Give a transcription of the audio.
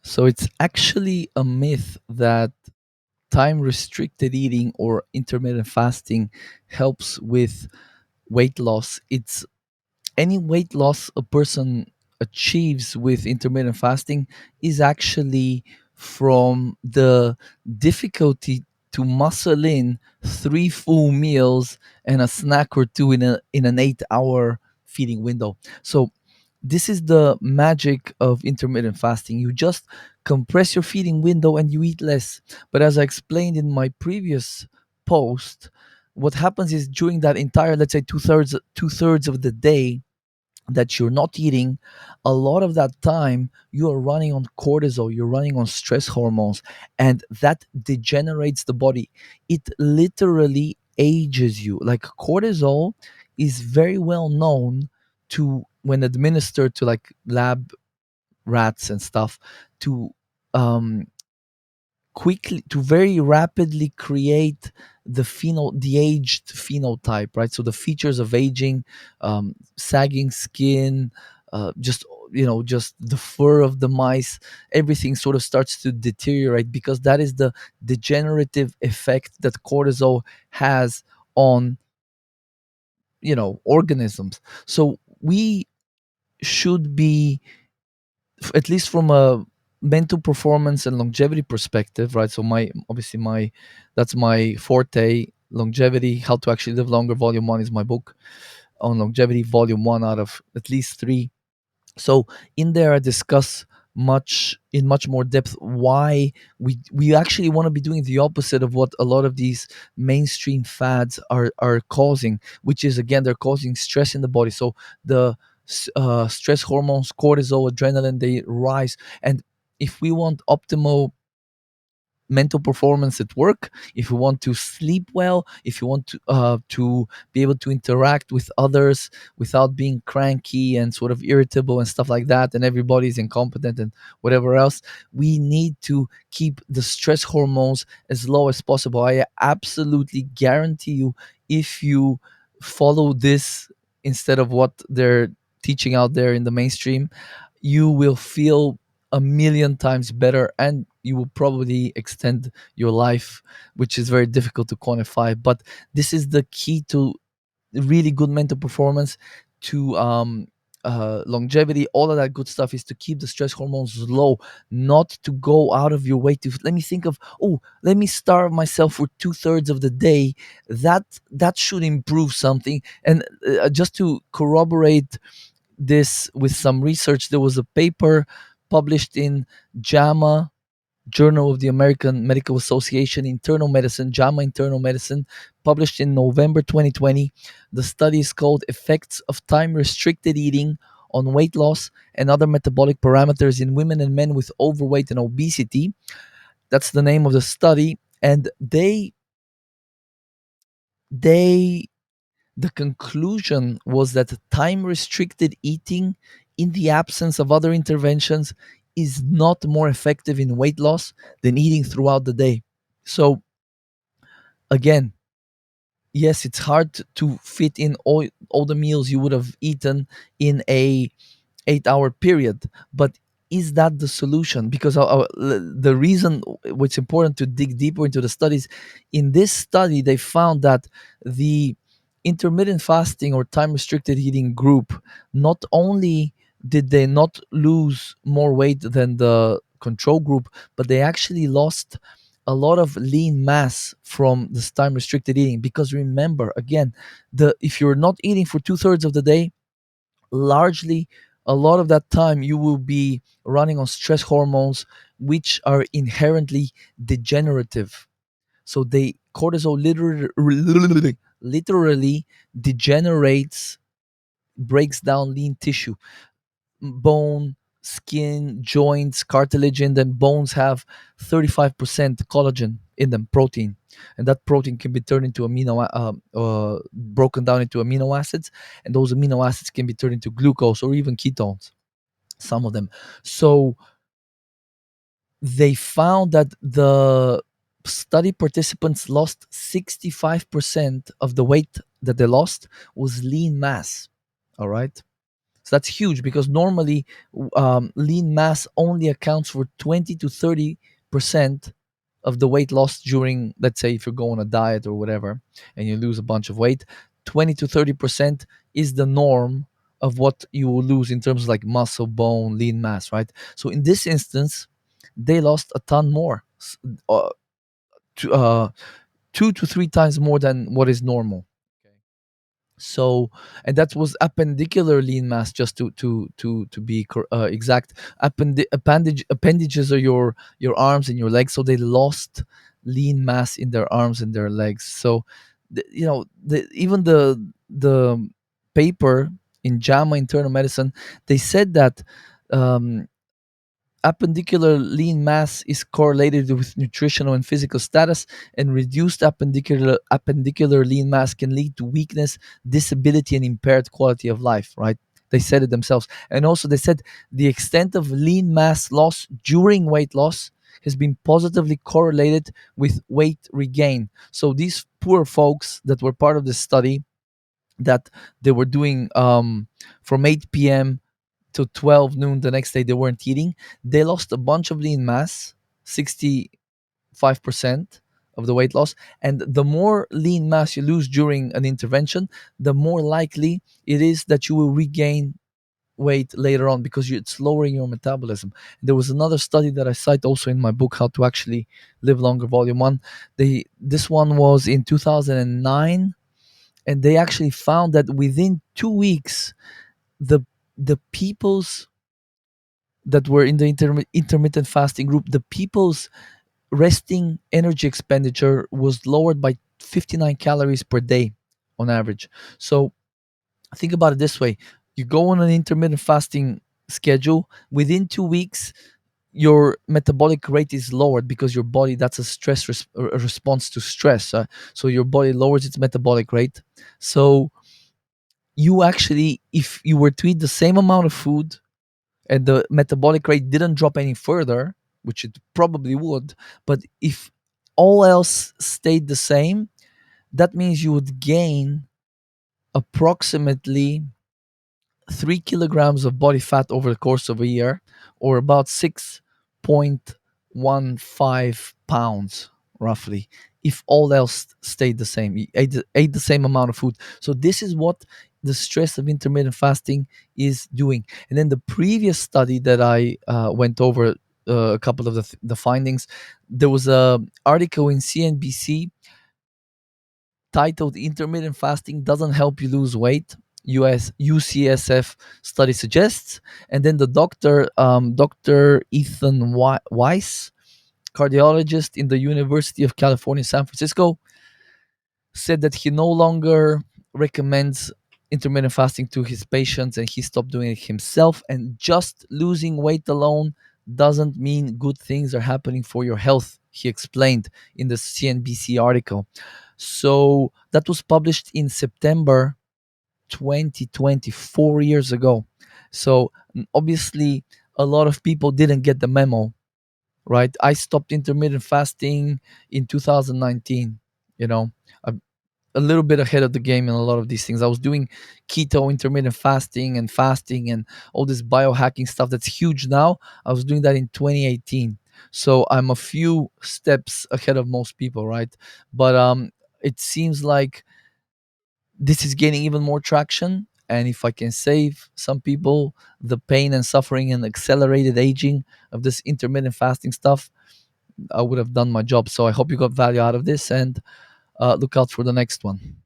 So it's actually a myth that time restricted eating or intermittent fasting helps with weight loss. It's any weight loss a person achieves with intermittent fasting is actually from the difficulty to muscle in three full meals and a snack or two in an 8 hour feeding window. So this is the magic of intermittent fasting. You just compress your feeding window and you eat less. But as I explained in my previous post, what happens is during that entire, let's say two thirds of the day that you're not eating, a lot of that time you are running on cortisol, you're running on stress hormones, and that degenerates the body. It literally ages you. Like cortisol is very well known to, when administered to like lab rats and stuff, to um quickly, to very rapidly create the aged phenotype, right? So the features of aging, sagging skin, just just the fur of the mice, everything sort of starts to deteriorate because that is the degenerative effect that cortisol has on organisms. So we should be, at least from a mental performance and longevity perspective, right? So my obviously my that's my forte, longevity, how to actually live longer. Volume one is my book on longevity, volume one out of at least three. So in there I discuss much more depth why we actually want to be doing the opposite of what a lot of these mainstream fads are causing, which is, again, they're causing stress in the body. So the stress hormones, cortisol, adrenaline, they rise. And if we want optimal mental performance at work, if you want to sleep well, if you want to be able to interact with others without being cranky and sort of irritable and stuff like that, and everybody's incompetent and whatever else, we need to keep the stress hormones as low as possible. I absolutely guarantee you, if you follow this instead of what they're teaching out there in the mainstream, you will feel a million times better, and you will probably extend your life, which is very difficult to quantify. But this is the key to really good mental performance, to longevity, all of that good stuff, is to keep the stress hormones low, not to go out of your way to, let me think of, oh, let me starve myself for two-thirds of the day. That should improve something. And just to corroborate this with some research, there was a paper published in JAMA, Journal of the American Medical Association, Internal Medicine, JAMA Internal Medicine, published in November 2020. The study is called Effects of Time Restricted Eating on Weight Loss and Other Metabolic Parameters in Women and Men with Overweight and Obesity. That's the name of the study. And they the conclusion was that time restricted eating, in the absence of other interventions, is not more effective in weight loss than eating throughout the day. So again, yes, it's hard to fit in all the meals you would have eaten in a 8 hour period, but is that the solution? Because the reason what's important to dig deeper into the studies, in this study they found that the intermittent fasting or time restricted eating group, not only did they not lose more weight than the control group, but they actually lost a lot of lean mass from this time restricted eating. Because remember, again, the if you're not eating for two-thirds of the day, largely a lot of that time you will be running on stress hormones, which are inherently degenerative. So they cortisol literally degenerates, breaks down lean tissue, bone, skin, joints, cartilage in them. Bones have 35% collagen in them, protein, and that protein can be turned into broken down into amino acids, and those amino acids can be turned into glucose or even ketones, some of them. So they found that the study participants lost 65% of the weight that they lost was lean mass. All right. So that's huge because normally lean mass only accounts for 20 to 30% of the weight loss during, let's say, if you go on a diet or whatever and you lose a bunch of weight. 20 to 30% is the norm of what you will lose in terms of like muscle, bone, lean mass, right? So in this instance, they lost a ton more, uh, to, 2 to 3 times more than what is normal. So, and that was appendicular lean mass, just to be exact. Appendages are your arms and your legs, so they lost lean mass in their arms and their legs. So even the paper in JAMA Internal Medicine, they said that um, appendicular lean mass is correlated with nutritional and physical status, and reduced appendicular lean mass can lead to weakness, disability, and impaired quality of life, right? They said it themselves. And also they said the extent of lean mass loss during weight loss has been positively correlated with weight regain. So these poor folks that were part of this study, that they were doing from 8 p.m to 12 noon the next day, they weren't eating, they lost a bunch of lean mass, 65% of the weight loss. And the more lean mass you lose during an intervention, the more likely it is that you will regain weight later on, because it's lowering your metabolism. There was another study that I cite also in my book, How to Actually Live Longer, Volume 1. This one was in 2009, and they actually found that within 2 weeks, the the people's that were in the intermittent fasting group, the people's resting energy expenditure was lowered by 59 calories per day on average. So think about it this way: you go on an intermittent fasting schedule, within 2 weeks, your metabolic rate is lowered because your body, that's a a response to stress. So your body lowers its metabolic rate. So you actually, if you were to eat the same amount of food and the metabolic rate didn't drop any further, which it probably would, but if all else stayed the same, that means you would gain approximately 3 kilograms of body fat over the course of a year, or about 6.15 pounds roughly, if all else stayed the same. You ate the same amount of food. So this is what the stress of intermittent fasting is doing. And then the previous study that I went over, a couple of the findings, there was a article in CNBC titled "Intermittent Fasting Doesn't Help You Lose Weight. UCSF study suggests." And then the doctor, Dr. Ethan Weiss, cardiologist in the University of California, San Francisco, said that he no longer recommends intermittent fasting to his patients, and he stopped doing it himself. And just losing weight alone doesn't mean good things are happening for your health, he explained in the CNBC article. So that was published in September 2020, 4 years ago. So obviously, a lot of people didn't get the memo, right? I stopped intermittent fasting in 2019. You know, I'm a little bit ahead of the game in a lot of these things. I was doing keto, intermittent fasting and all this biohacking stuff that's huge now. I was doing that in 2018. So I'm a few steps ahead of most people, right? But it seems like this is gaining even more traction. And if I can save some people the pain and suffering and accelerated aging of this intermittent fasting stuff, I would have done my job. So I hope you got value out of this, and look out for the next one.